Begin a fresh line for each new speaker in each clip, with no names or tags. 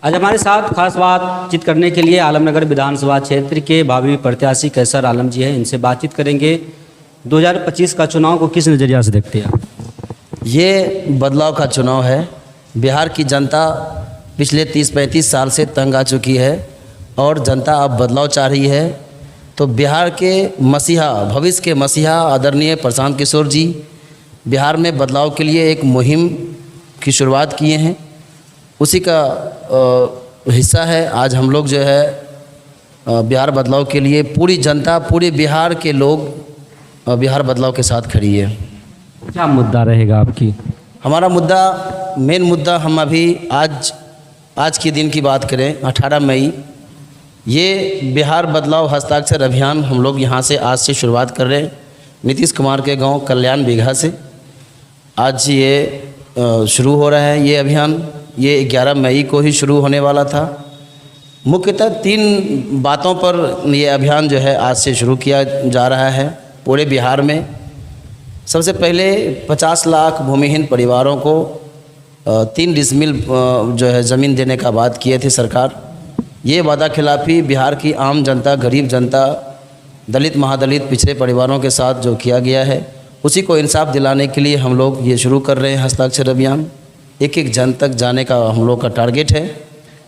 आज हमारे साथ खास बातचीत करने के लिए आलमनगर विधानसभा क्षेत्र के भावी प्रत्याशी कैसर आलम जी हैं। इनसे बातचीत करेंगे। 2025 का चुनाव को किस नज़रिया से देखते हैं?
ये बदलाव का चुनाव है। बिहार की जनता पिछले 30-35 साल से तंग आ चुकी है और जनता अब बदलाव चाह रही है। तो बिहार के मसीहा, भविष्य के मसीहा आदरणीय प्रशांत किशोर जी बिहार में बदलाव के लिए एक मुहिम की शुरुआत किए हैं। उसी का हिस्सा है आज हम लोग जो है बिहार बदलाव के लिए पूरी जनता, पूरे बिहार के लोग बिहार बदलाव के साथ खड़ी है।
क्या मुद्दा रहेगा आपकी?
हमारा मुद्दा, मेन मुद्दा, हम अभी आज के दिन की बात करें 18 मई, ये बिहार बदलाव हस्ताक्षर अभियान हम लोग यहाँ से आज से शुरुआत कर रहे हैं। नीतीश कुमार के गांव कल्याण बीघा से आज ये शुरू हो रहा है। ये अभियान ये 11 मई को ही शुरू होने वाला था। मुख्यतः 3 बातों पर ये अभियान जो है आज से शुरू किया जा रहा है पूरे बिहार में। सबसे पहले 50 लाख भूमिहीन परिवारों को 3 डिसमिल जो है ज़मीन देने का बात किए थे सरकार। ये वादा खिलाफ़ी बिहार की आम जनता, गरीब जनता, दलित, महादलित, पिछड़े परिवारों के साथ जो किया गया है उसी को इंसाफ दिलाने के लिए हम लोग ये शुरू कर रहे हैं हस्ताक्षर अभियान। एक जन तक जाने का हम लोग का टारगेट है।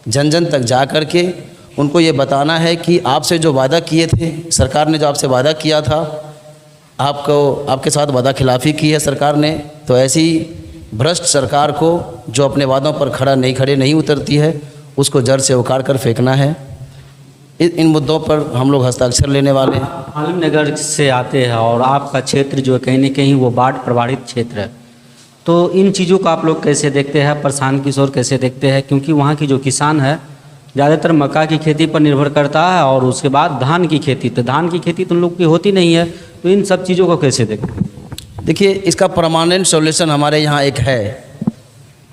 जन जन तक जा कर के उनको ये बताना है कि आपसे जो वादा किए थे, सरकार ने जो आपसे वादा किया था, आपके साथ वादा खिलाफ़ी की है सरकार ने। तो ऐसी भ्रष्ट सरकार को जो अपने वादों पर खड़े नहीं उतरती है उसको जड़ से उखाड़ कर फेंकना है। इन मुद्दों पर हम लोग हस्ताक्षर लेने वाले हैं।
आलमनगर से आते हैं और आपका क्षेत्र जो है कहीं न कहीं वो बाढ़ प्रभावित क्षेत्र है, तो इन चीज़ों को आप लोग कैसे देखते हैं? प्रशांत किशोर कैसे देखते हैं? क्योंकि वहाँ की जो किसान है ज़्यादातर मक्का की खेती पर निर्भर करता है और उसके बाद धान की खेती, तो धान की खेती तो उन लोग की होती नहीं है। तो इन सब चीज़ों को कैसे देखते हैं?
देखिए, इसका परमानेंट सॉल्यूशन हमारे यहाँ एक है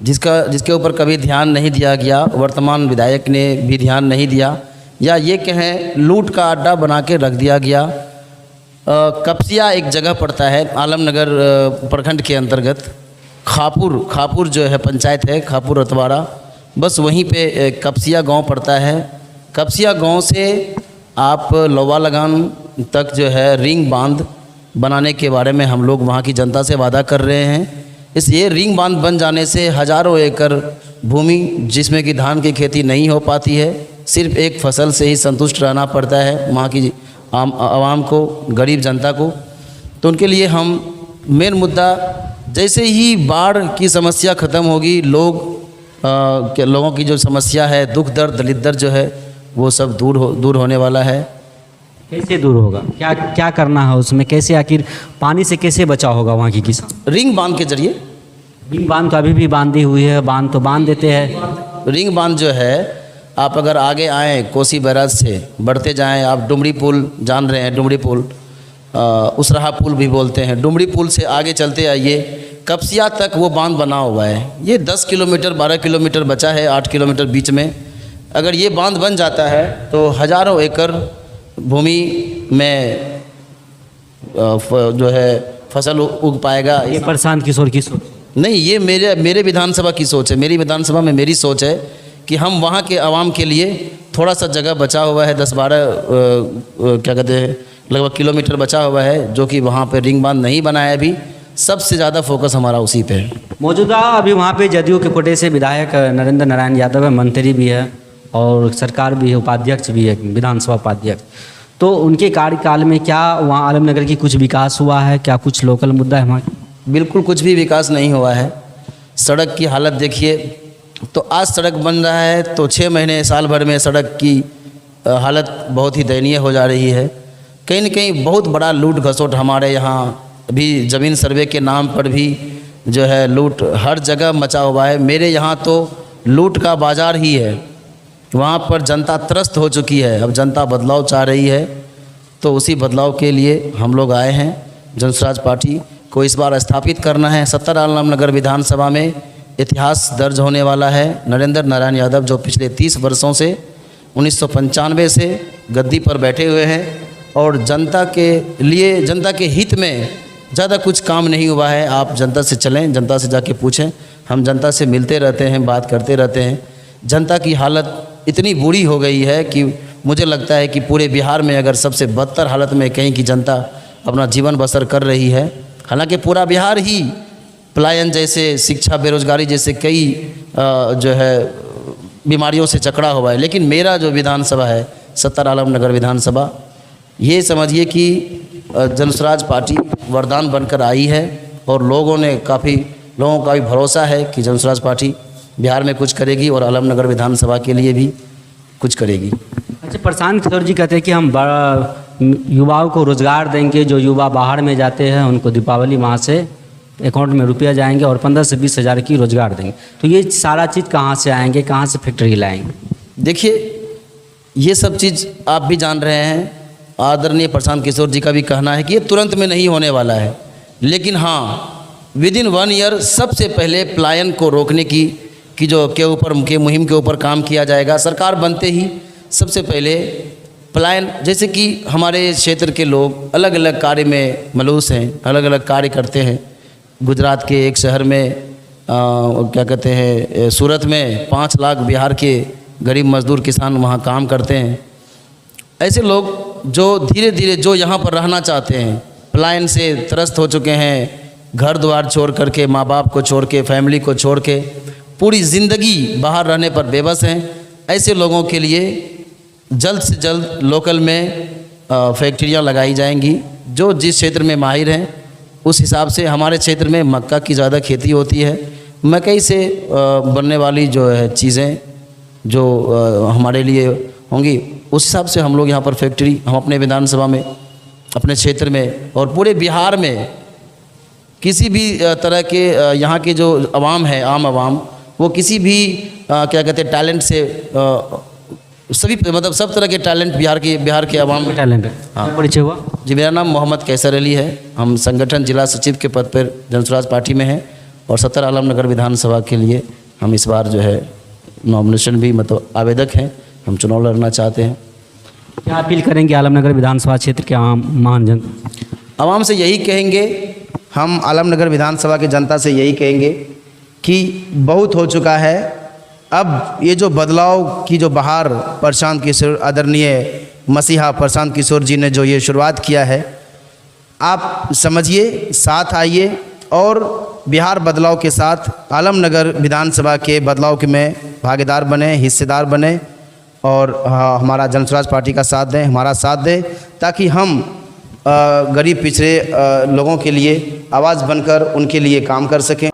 जिसके ऊपर कभी ध्यान नहीं दिया गया, वर्तमान विधायक ने भी ध्यान नहीं दिया, या ये कहें लूट का अड्डा बना के रख दिया गया। कपसिया एक जगह पड़ता है आलमनगर प्रखंड के अंतर्गत। खापुर जो है पंचायत है, खापुर रतवाड़ा, बस वहीं पे कपसिया गांव पड़ता है। कपसिया गांव से आप लोवा लगान तक जो है रिंग बांध बनाने के बारे में हम लोग वहाँ की जनता से वादा कर रहे हैं। ये रिंग बांध बन जाने से हज़ारों एकड़ भूमि जिसमें कि धान की खेती नहीं हो पाती है, सिर्फ एक फसल से ही संतुष्ट रहना पड़ता है वहाँ की आवाम को, गरीब जनता को। तो उनके लिए हम मेन मुद्दा, जैसे ही बाढ़ की समस्या ख़त्म होगी, लोगों की जो समस्या है, दुख दर्द, दलित दर्द जो है वो सब दूर होने वाला है।
कैसे दूर होगा? क्या करना है उसमें? कैसे, आखिर पानी से कैसे बचा होगा वहाँ की किसान?
रिंग बांध के जरिए।
रिंग बांध तो अभी भी बांधी हुई है, बांध तो बांध देते हैं।
रिंग बांध जो है, आप अगर आगे आएँ कोसी बैराज से बढ़ते जाएं, आप डुमरी पुल जान रहे हैं, डुमरी पुल, उसराहा पुल भी बोलते हैं, डुमरी पुल से आगे चलते आइए, कपसिया तक वो बांध बना हुआ है। ये 10 किलोमीटर 12 किलोमीटर बचा है, 8 किलोमीटर बीच में। अगर ये बांध बन जाता है तो हज़ारों एकड़ भूमि में जो है फसल उग पाएगा।
ये प्रशांत किशोर की सोच
नहीं, ये मेरे विधानसभा की सोच है। मेरी विधानसभा में मेरी सोच है कि हम वहाँ के आवाम के लिए थोड़ा सा जगह बचा हुआ है, 10-12 क्या कहते हैं, लगभग किलोमीटर बचा हुआ है, जो कि वहाँ पे रिंग बांध नहीं बनाया अभी। सबसे ज़्यादा फोकस हमारा उसी पे है।
मौजूदा अभी वहाँ पे जदयू के कोटे से विधायक नरेंद्र नारायण यादव है, मंत्री भी है और सरकार भी है, उपाध्यक्ष भी है, विधानसभा उपाध्यक्ष। तो उनके कार्यकाल में क्या वहाँ आलमनगर की कुछ विकास हुआ है? क्या कुछ लोकल मुद्दा है वहाँ?
बिल्कुल कुछ भी विकास नहीं हुआ है। सड़क की हालत देखिए, तो आज सड़क बन रहा है तो 6 महीने, साल भर में सड़क की हालत बहुत ही दयनीय हो जा रही है। कहीं न कहीं बहुत बड़ा लूट घसोट हमारे यहाँ भी, ज़मीन सर्वे के नाम पर भी जो है लूट हर जगह मचा हुआ है। मेरे यहाँ तो लूट का बाज़ार ही है। वहाँ पर जनता त्रस्त हो चुकी है। अब जनता बदलाव चाह रही है, तो उसी बदलाव के लिए हम लोग आए हैं। जनसुराज पार्टी को इस बार स्थापित करना है। 70 आलमनगर विधानसभा में इतिहास दर्ज होने वाला है। नरेंद्र नारायण यादव जो पिछले 30 वर्षों से 1995 से गद्दी पर बैठे हुए हैं और जनता के लिए, जनता के हित में ज़्यादा कुछ काम नहीं हुआ है। आप जनता से चलें, जनता से जाके पूछें। हम जनता से मिलते रहते हैं, बात करते रहते हैं। जनता की हालत इतनी बुरी हो गई है कि मुझे लगता है कि पूरे बिहार में अगर सबसे बदतर हालत में कहीं की जनता अपना जीवन बसर कर रही है। हालांकि पूरा बिहार ही पलायन जैसे, शिक्षा, बेरोजगारी जैसे कई जो है बीमारियों से जकड़ा हुआ है, लेकिन मेरा जो विधानसभा है सत्तर आलमनगर विधानसभा, ये समझिए कि जनसुराज पार्टी वरदान बनकर आई है और लोगों का भी भरोसा है कि जनसुराज पार्टी बिहार में कुछ करेगी और आलमनगर विधानसभा के लिए भी कुछ करेगी।
अच्छा, प्रशांत किशोर जी कहते हैं कि हम युवाओं को रोज़गार देंगे, जो युवा बाहर में जाते हैं उनको दीपावली माह से अकाउंट में रुपया जाएंगे और 15 से 20 हज़ार की रोज़गार देंगे। तो ये सारा चीज़ कहाँ से आएंगे, कहाँ से फैक्ट्री लाएंगे?
देखिए, ये सब चीज़ आप भी जान रहे हैं, आदरणीय प्रशांत किशोर जी का भी कहना है कि ये तुरंत में नहीं होने वाला है, लेकिन हाँ विदिन 1 ईयर सबसे पहले पलायन को रोकने की मुहिम के ऊपर काम किया जाएगा। सरकार बनते ही सबसे पहले पलायन, जैसे कि हमारे क्षेत्र के लोग अलग अलग कार्य में मलूस हैं, अलग अलग कार्य करते हैं। गुजरात के एक शहर में क्या कहते हैं, सूरत में 5 लाख बिहार के गरीब मजदूर किसान वहाँ काम करते हैं। ऐसे लोग जो धीरे धीरे जो यहाँ पर रहना चाहते हैं, पलायन से त्रस्त हो चुके हैं, घर द्वार छोड़ करके, माँ बाप को छोड़ के, फैमिली को छोड़ के पूरी ज़िंदगी बाहर रहने पर बेबस हैं, ऐसे लोगों के लिए जल्द से जल्द लोकल में फैक्ट्रियाँ लगाई जाएंगी। जो जिस क्षेत्र में माहिर हैं उस हिसाब से, हमारे क्षेत्र में मक्का की ज़्यादा खेती होती है, मकई से बनने वाली जो है चीज़ें जो हमारे लिए होंगी, उस हिसाब से हम लोग यहाँ पर फैक्ट्री, हम अपने विधानसभा में, अपने क्षेत्र में और पूरे बिहार में किसी भी तरह के यहाँ के जो आवाम है, आम आवाम, वो किसी भी क्या कहते हैं टैलेंट से सभी मतलब सब तरह के टैलेंट बिहार के आवाम
टैलेंट है। हाँ, परिचय हुआ
जी। मेरा नाम मोहम्मद कैसर अली है। हम संगठन जिला सचिव के पद पर जनसुराज पार्टी में हैं और 70 आलमनगर विधानसभा के लिए हम इस बार जो है नॉमिनेशन भी मतलब आवेदक हैं, हम चुनाव लड़ना चाहते हैं।
क्या अपील करेंगे आलमनगर विधानसभा क्षेत्र के आम महान जन?
आवाम से यही कहेंगे, हम आलमनगर विधानसभा की जनता से यही कहेंगे कि बहुत हो चुका है। अब ये जो बदलाव की जो बहार प्रशांत किशोर, आदरणीय मसीहा प्रशांत किशोर जी ने जो ये शुरुआत किया है, आप समझिए, साथ आइए और बिहार बदलाव के साथ आलमनगर विधानसभा के बदलाव के में भागीदार बने, हिस्सेदार बने और हमारा जनसुराज पार्टी का साथ दें, हमारा साथ दें, ताकि हम गरीब पिछड़े लोगों के लिए आवाज़ बनकर उनके लिए काम कर सकें।